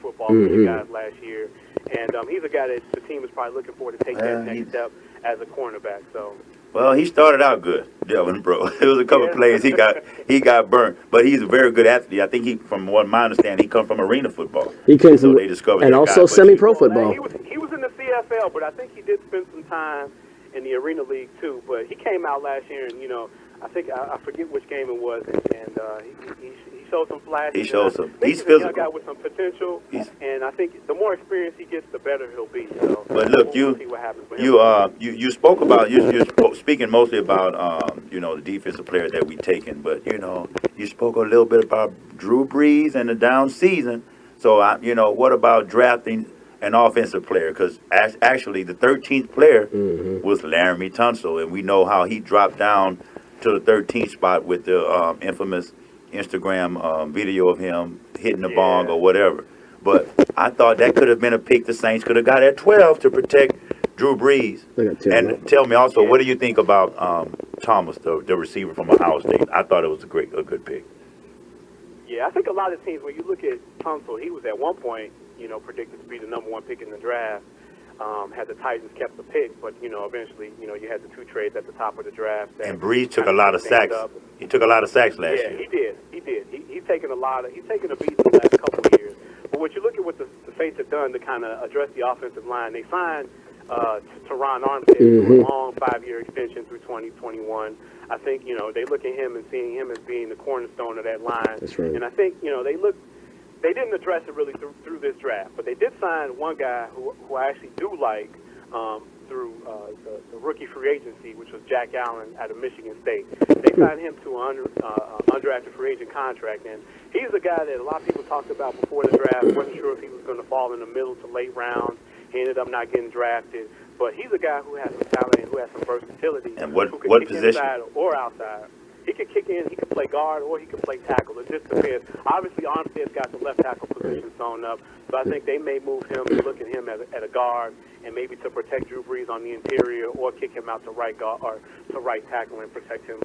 football for you guys last year. And he's a guy that the team is probably looking for to take that next step as a cornerback. So. Well, he started out good, Delvin, bro. It was a couple of plays he got burnt, but he's a very good athlete. I think he, from what my understanding, he comes from arena football. He came so from, they discovered and that also guy, semi-pro football. He was in the CFL, but I think he did spend some time in the arena league too. But he came out last year, and I think I forget which game it was, and he showed some flashes. He showed some. He's a physical. young guy with some potential, and I think the more experience he gets, the better he'll be. So but look, we'll see what happens with him. you spoke about you're speaking mostly about the defensive players that we taken, but you spoke a little bit about Drew Brees and the down season. So what about drafting an offensive player? Because actually the 13th player was Laramie Tunsil, and we know how he dropped down to the 13th spot with the infamous Instagram video of him hitting the bong or whatever. But I thought that could have been a pick the Saints could have got at 12 to protect Drew Brees. And tell me also, what do you think about Thomas, the receiver from Ohio State? I thought it was a good pick. Yeah, I think a lot of teams, when you look at Tunsil, he was at one point, predicted to be the number 1 pick in the draft. Had the Titans kept the pick, but eventually, you had the 2 trades at the top of the draft. And Brees took a lot of sacks. He took a lot of sacks last year. Yeah, he did. He's taken a beat the last couple of years. But what you look at what the Saints have done to kind of address the offensive line, they signed Teron Armstead to a long 5-year extension through 2021. I think they look at him and seeing him as being the cornerstone of that line. That's right. And I think they didn't address it really through this draft, but they did sign one guy who I actually do like through the rookie free agency, which was Jack Allen out of Michigan State. They signed him to an undrafted free agent contract, and he's a guy that a lot of people talked about before the draft. Wasn't sure if he was going to fall in the middle to late rounds. He ended up not getting drafted, but he's a guy who has some talent and who has some versatility. And who can what kick position? Inside or outside. He can kick in, he can play guard, or he can play tackle. It just depends. Obviously, Armstead's got the left tackle position sewn up, so I think they may move him to look at him at a guard and maybe to protect Drew Brees on the interior, or kick him out to right guard or to right tackle and protect him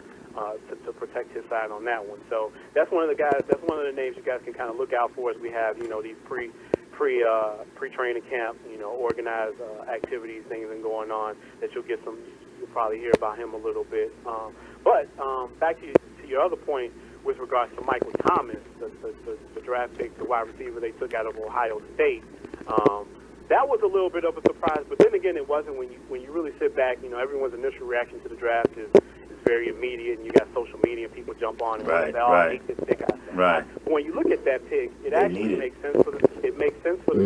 to protect his side on that one. So that's one of the guys. That's one of the names you guys can kind of look out for as we have these pre-training camp, organized activities, things and going on that you'll probably hear about him a little bit. But back to your other point with regards to Michael Thomas, the draft pick, the wide receiver they took out of Ohio State. That was a little bit of a surprise, but then again, it wasn't when you really sit back. Everyone's initial reaction to the draft is very immediate, and you got social media, and people jump on and say, "Oh, he this pick." Right. But when you look at that pick, it actually makes sense for the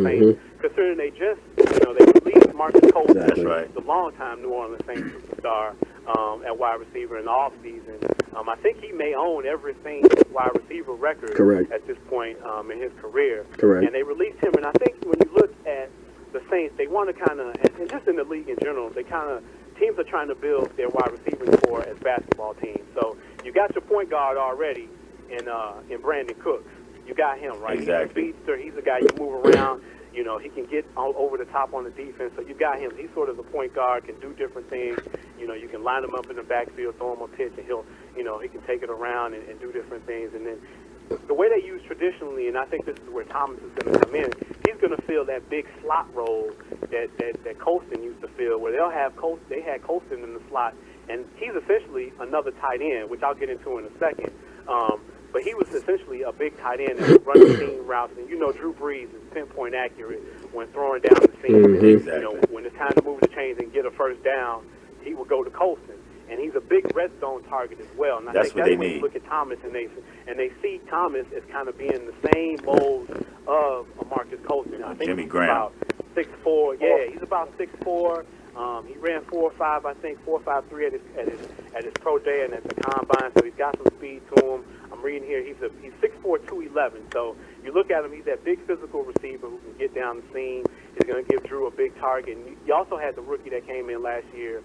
Saints, considering they just they released Marcus Colston, That's right. the longtime New Orleans Saints superstar at wide receiver in the offseason. I think he may own every Saints wide receiver record at this point in his career. Correct. And they released him, and I think when you look at the Saints, they want to kind of, and just in the league in general, teams are trying to build their wide receiving core as basketball teams. So you got your point guard already in Brandon Cooks. You got him, right? Exactly. He's a speedster. He's a guy you move around. He can get over the top on the defense. So you got him. He's sort of the point guard, can do different things. You can line him up in the backfield, throw him a pitch, and he can take it around and do different things. And then the way they use traditionally, and I think this is where Thomas is going to come in, he's going to fill that big slot role that Colston used to fill, where they had Colston in the slot, and he's essentially another tight end, which I'll get into in a second. But he was essentially a big tight end that was running seam routes, and Drew Brees is pinpoint accurate when throwing down the seam. Exactly. When it's time to move the chains and get a first down, he will go to Colston. And he's a big red zone target as well. And I think that's when you look at Thomas and they see Thomas as kind of being the same mold of a Marcus Colston. I think Jimmy he's Graham. about 6'4". Yeah, he's about 6'4". He ran 4.5, I think 4.53 at his pro day and at the combine. So he's got some speed to him. I'm reading here he's 6'4", 211. So you look at him, he's that big physical receiver who can get down the seam. He's going to give Drew a big target. And you also had the rookie that came in last year,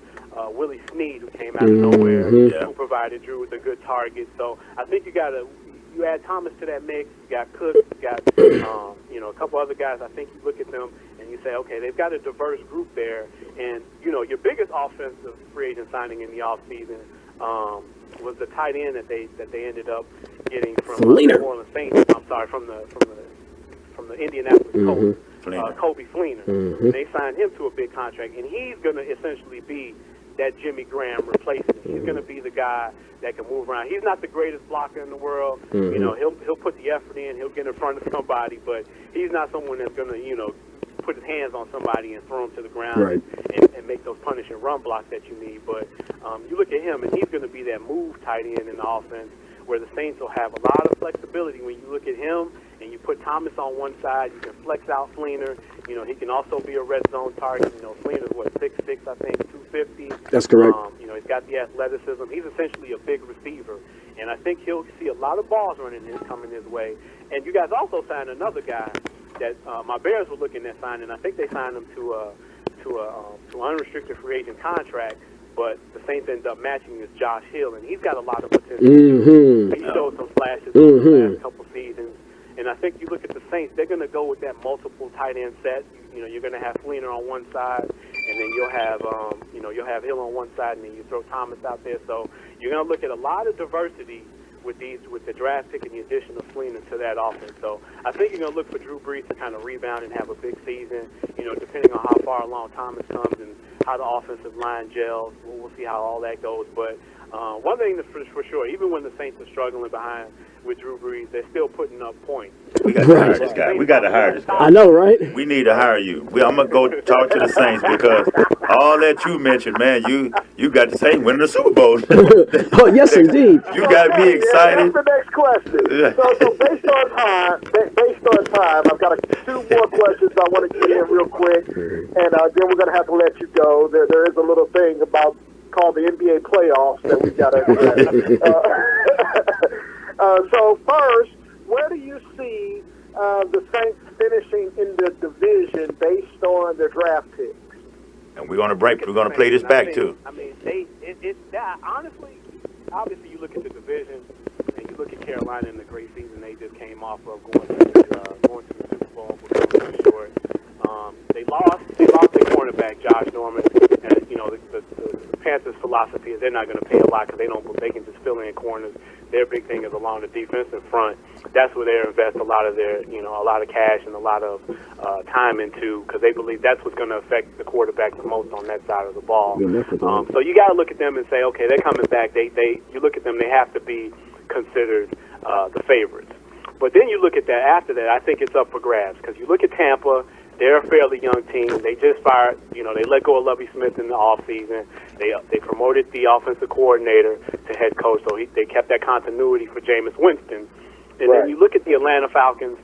Willie Snead, who came out of nowhere, who provided Drew with a good target. So I think you add Thomas to that mix. You got Cook, you got a couple other guys. I think you look at them and you say, okay, they've got a diverse group there. And your biggest offensive free agent signing in the offseason was the tight end that they ended up getting from the New Orleans Saints. I'm sorry, from the Indianapolis Colts. Kobe Fleener. Mm-hmm. And they signed him to a big contract, and he's going to essentially be that Jimmy Graham replacement. He's going to be the guy that can move around. He's not the greatest blocker in the world. Mm-hmm. You know, he'll put the effort in. He'll get in front of somebody, but he's not someone that's going to, you know, put his hands on somebody and throw him to the ground Right. and make those punishing run blocks that you need. But you look at him, and he's going to be that move tight end in the offense where the Saints will have a lot of flexibility. When you look at him and you put Thomas on one side, you can flex out Fleener. You know, he can also be a red zone target. You know, Fleener's, 6'6", I think, 250. That's correct. You know, he's got the athleticism. He's essentially a big receiver. And I think he'll see a lot of balls coming his way. And you guys also signed another guy that my Bears were looking at signing. I think they signed him to an unrestricted free agent contract, but the Saints ended up matching is Josh Hill, and he's got a lot of potential. Mm-hmm. He showed some flashes over the last couple seasons. And I think you look at the Saints, they're going to go with that multiple tight end set. You know, you're going to have Fleener on one side, and then you'll have you'll have Hill on one side, and then you throw Thomas out there. So you're going to look at a lot of diversity with the draft pick and the addition of Fleener to that offense. So I think you're going to look for Drew Brees to kind of rebound and have a big season, you know, depending on how far along Thomas comes and how the offensive line gels. We'll see how all that goes. But one thing that's for sure, even when the Saints are struggling behind with Drew Brees, they're still putting up points. We got to hire this guy. We got to hire this guy. I know, right? We need to hire you. I'm gonna go talk to the Saints because all that you mentioned, man, you got the Saints winning the Super Bowl. Oh, yes, indeed. You got me excited. That's the next question. So based on time, I've got two more questions I want to get in real quick, and then we're gonna have to let you go. There is a little thing called the NBA playoffs that we got to so first, where do you see the Saints finishing in the division based on their draft picks? And we're gonna play this back too. I mean, honestly, obviously you look at the division and you look at Carolina and the great season they just came off of going to the Super Bowl but coming short. They lost their cornerback Josh Norman, and you know the Panthers' philosophy is they're not going to pay a lot because they can just fill in corners. Their big thing is along the defensive front. That's where they invest a lot of cash and a lot of time into because they believe that's what's going to affect the quarterback the most on that side of the ball. So you got to look at them and say, okay, they're coming back. You look at them, they have to be considered the favorites. But then you look at that after that, I think it's up for grabs because you look at Tampa. They're a fairly young team. They just fired, they let go of Lovie Smith in the offseason. They promoted the offensive coordinator to head coach, so they kept that continuity for Jameis Winston. And then you look at the Atlanta Falcons.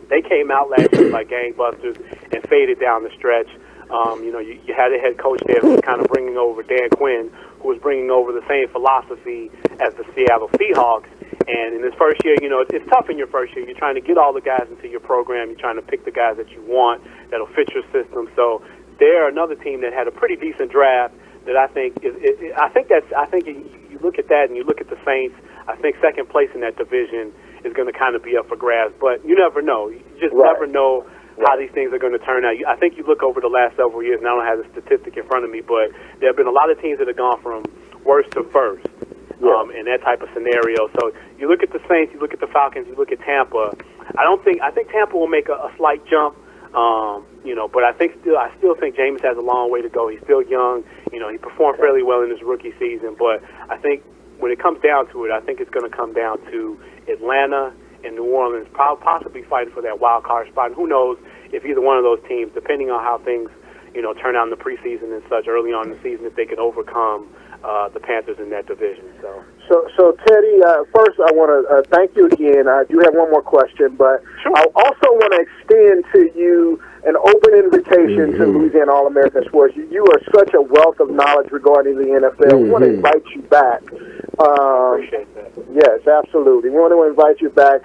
They came out last year like gangbusters and faded down the stretch. You had a head coach there who was kind of bringing over Dan Quinn, who was bringing over the same philosophy as the Seattle Seahawks. And in this first year, it's tough in your first year. You're trying to get all the guys into your program. You're trying to pick the guys that you want that'll fit your system. So they're another team that had a pretty decent draft that I think you look at that and you look at the Saints. I think second place in that division is going to kind of be up for grabs. But you never know. You just never know how these things are going to turn out. I think you look over the last several years, and I don't have the statistic in front of me, but there have been a lot of teams that have gone from worst to first. In that type of scenario. So you look at the Saints, you look at the Falcons, you look at Tampa. I think Tampa will make a slight jump, but I still think Jameis has a long way to go. He's still young. He performed fairly well in his rookie season, but I think when it comes down to it, I think it's going to come down to Atlanta and New Orleans possibly fighting for that wild card spot. And who knows if either one of those teams, depending on how things, turn out in the preseason and such early on in the season, if they can overcome the Panthers in that division. So Teddy, first I want to thank you again. I do have one more question, but I also want to extend to you an open invitation to Louisiana All America Sports. You are such a wealth of knowledge regarding the NFL. We want to invite you back. Appreciate that. Yes, absolutely. We want to invite you back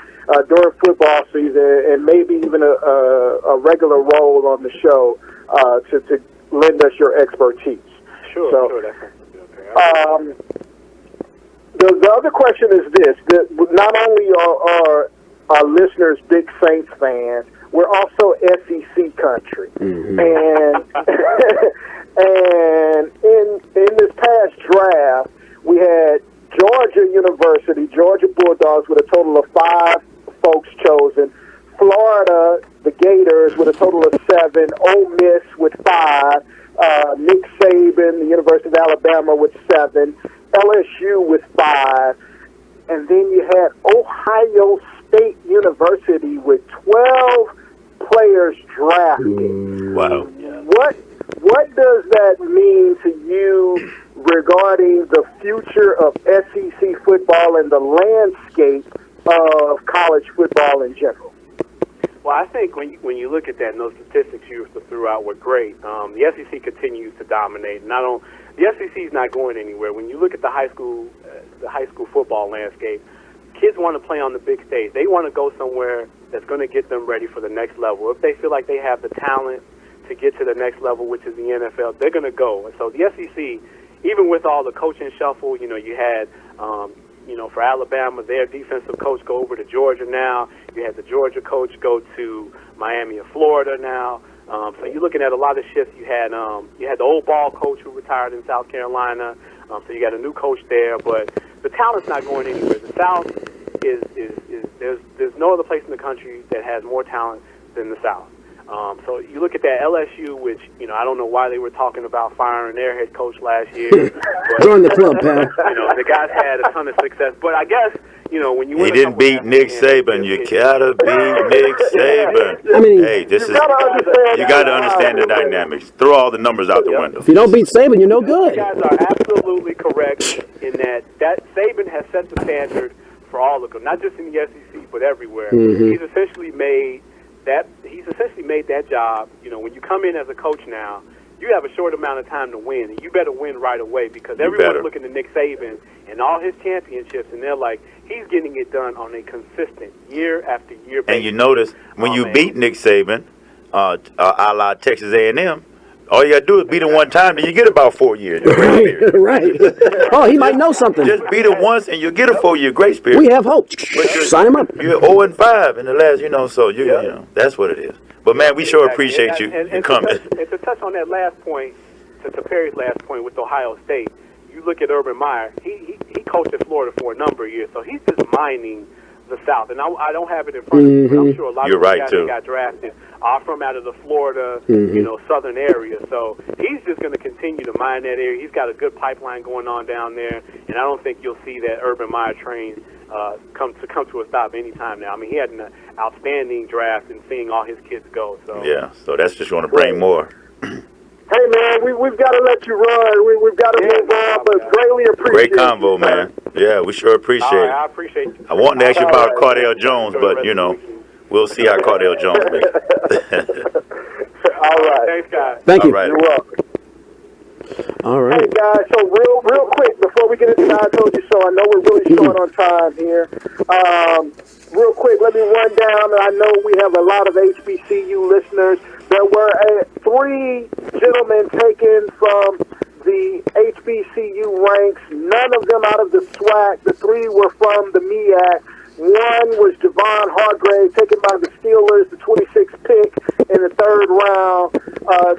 during football season and maybe even a regular role on the show to lend us your expertise. Sure, that's okay. The other question is this: that not only are our listeners big Saints fans, we're also SEC country, and and in this past draft, we had Georgia Bulldogs with a total of 5 folks chosen. Florida the Gators with a total of 7, Ole Miss with 5, Nick Saban, the University of Alabama with 7, LSU with 5, and then you had Ohio State University with 12 players drafted. Wow. What does that mean to you regarding the future of SEC football and the landscape of college football in general? Well, I think when you look at that, and those statistics you threw out were great. The SEC continues to dominate, and the SEC is not going anywhere. When you look at the high school football landscape, kids want to play on the big stage. They want to go somewhere that's going to get them ready for the next level. If they feel like they have the talent to get to the next level, which is the NFL, they're going to go. And so the SEC, even with all the coaching shuffle, you had, for Alabama, their defensive coach go over to Georgia now. You had the Georgia coach go to Miami of Florida now. So you're looking at a lot of shifts. You had the old ball coach who retired in South Carolina. So you got a new coach there, but the talent's not going anywhere. The South is there's no other place in the country that has more talent than the South. So you look at that LSU, which I don't know why they were talking about firing their head coach last year. Join the club, pal. The guys had a ton of success, but I guess when you he didn't beat Nick Saban, you gotta beat Nick Saban. I mean, hey, you gotta understand the dynamics. Throw all the numbers out the window. If you don't beat Saban, you're no good. You guys are absolutely correct in that Saban has set the standard for all of them, not just in the SEC but everywhere. He's essentially made that job. When you come in as a coach now, you have a short amount of time to win, and you better win right away because everyone's looking at Nick Saban and all his championships, and they're like, he's getting it done on a consistent year after year basis. And you notice when you beat Nick Saban, a la Texas A&M, all you got to do is beat him one time, then you get about 4 years. Right. Oh, he might know something. Just beat him once, and you'll get a 4-year grace period. We have hope. Sign him up. You're 0-5 in the last, so you that's what it is. But man, we sure appreciate you coming. And to touch on that last point, to Perry's last point with Ohio State, you look at Urban Meyer. He coached at Florida for a number of years, so he's just mining the South. And I don't have it in front of me, but I'm sure a lot of the guys that got drafted are from out of the Florida, southern area. So he's just going to continue to mine that area. He's got a good pipeline going on down there, and I don't think you'll see that Urban Meyer train come to a stop anytime now. I mean, he had an outstanding draft and seeing all his kids go. So so that's just going to bring more. Hey, man, we've got to let you run. We've got to move on, but greatly appreciate Great convo, man. Yeah, we sure appreciate it. I appreciate you. I wanted to ask you about Cardale Jones, but, we'll see how Cardale Jones makes it. All right. Thanks, guys. Thank you. All right. You're welcome. All right. Hey, guys, so real quick, before we get into the I Told You So, I know we're really short on time here. Real quick, let me run down. I know we have a lot of HBCU listeners. There were 3 gentlemen taken from the HBCU ranks, none of them out of the SWAC. The 3 were from the MEAC. One was Javon Hargrave, taken by the Steelers, the 26th pick in the 3rd round.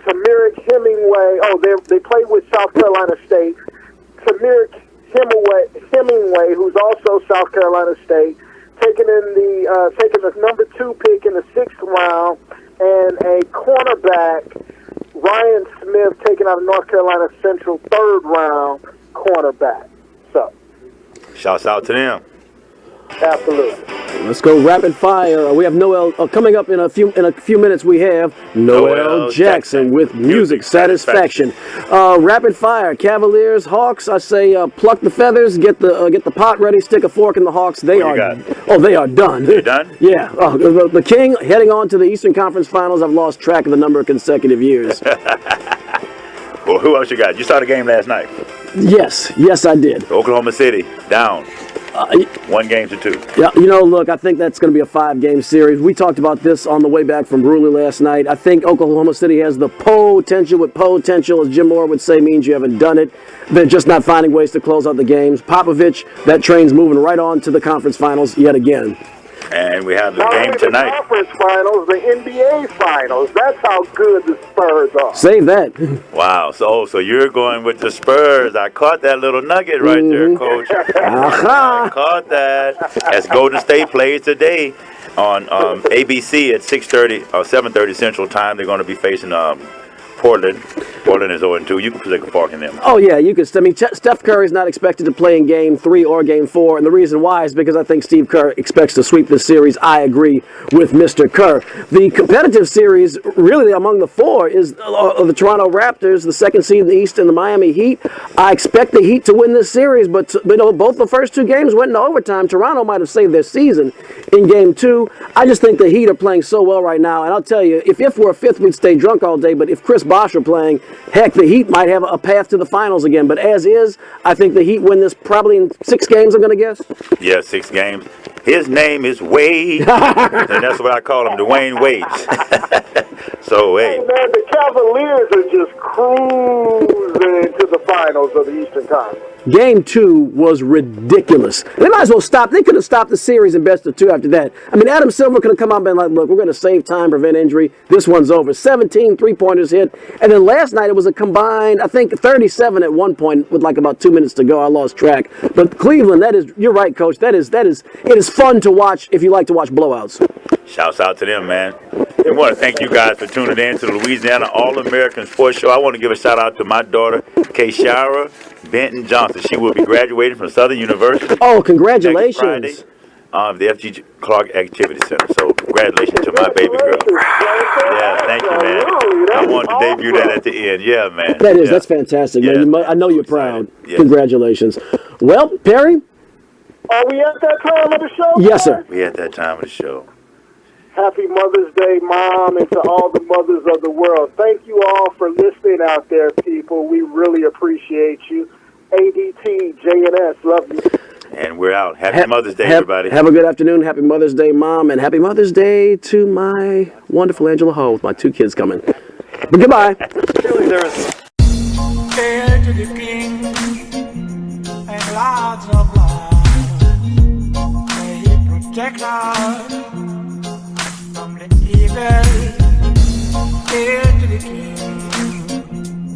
Tamirick Hemingway, they played with South Carolina State. Tamirick Hemingway, who's also South Carolina State, taken the number 2 pick in the 6th round, and a cornerback, Ryan Smith, taken out of North Carolina Central, 3rd round cornerback. So, shouts out to them. Absolutely. Let's go rapid fire. We have Noel coming up in a few minutes. We have Noel Jackson with Music Satisfaction. Rapid fire. Cavaliers, Hawks. I say pluck the feathers, get the pot ready, stick a fork in the Hawks. They are done. They're done? Yeah. The King heading on to the Eastern Conference Finals. I've lost track of the number of consecutive years. Well, who else you got? You saw the game last night. Yes, I did. Oklahoma City down. 1 game to 2. Yeah, look, I think that's going to be a 5-game series. We talked about this on the way back from Bruley last night. I think Oklahoma City has the potential. With potential, as Jim Moore would say, means you haven't done it. They're just not finding ways to close out the games. Popovich, that train's moving right on to the conference finals yet again. And we have the Not game only tonight. the conference finals, the NBA finals. That's how good the Spurs are. Save that. Wow. So you're going with the Spurs. I caught that little nugget right there, Coach. I caught that. As Golden State plays today on ABC at 6:30 or 7:30 Central Time, they're going to be facing Portland. Portland is 0-2. You can take a park in them. Oh, yeah, you could. I mean, Steph Curry is not expected to play in Game 3 or Game 4, and the reason why is because I think Steve Kerr expects to sweep this series. I agree with Mr. Kerr. The competitive series, really among the four, is the Toronto Raptors, the second seed in the East, and the Miami Heat. I expect the Heat to win this series, but both the first two games went into overtime. Toronto might have saved their season in Game 2. I just think the Heat are playing so well right now, and I'll tell you, if we're a fifth, we'd stay drunk all day, but if Chris Bosh are playing, heck, the Heat might have a path to the finals again. But as is, I think the Heat win this probably in 6 games, I'm going to guess. Yeah, 6 games. His name is Wade, and that's what I call him, Dwayne Wade. So, hey. Man, the Cavaliers are just cruising to the finals of the Eastern Conference. Game 2 was ridiculous. They might as well stop. They could have stopped the series in best of 2 after that. I mean, Adam Silver could have come out and been like, look, we're going to save time, prevent injury. This one's over. 17 three-pointers hit. And then last night it was a combined, I think, 37 at one point with like about 2 minutes to go. I lost track. But Cleveland, you're right, Coach. It is fun to watch if you like to watch blowouts. Shouts out to them, man. I want to thank you guys for tuning in to the Louisiana All American Sports Show. I want to give a shout out to my daughter, Kayshara Benton Johnson. She will be graduating from Southern University. Oh, congratulations. Next Friday, the F.G. Clark Activity Center. So, congratulations to my baby girl. Yeah, thank you, man. I wanted to debut that at the end. Yeah, man. That's fantastic, man. Yeah, I know you're proud. Yeah. Congratulations. Well, Perry? Are we at that time of the show? Yes, sir. We at that time of the show. Happy Mother's Day, Mom, and to all the mothers of the world. Thank you all for listening out there, people. We really appreciate you. ADT, JNS, love you. And we're out. Happy Mother's Day, everybody. Have a good afternoon. Happy Mother's Day, Mom, and happy Mother's Day to my wonderful Angela Ho with my 2 kids coming. But goodbye. Hail to the King and lots of love. May he protect us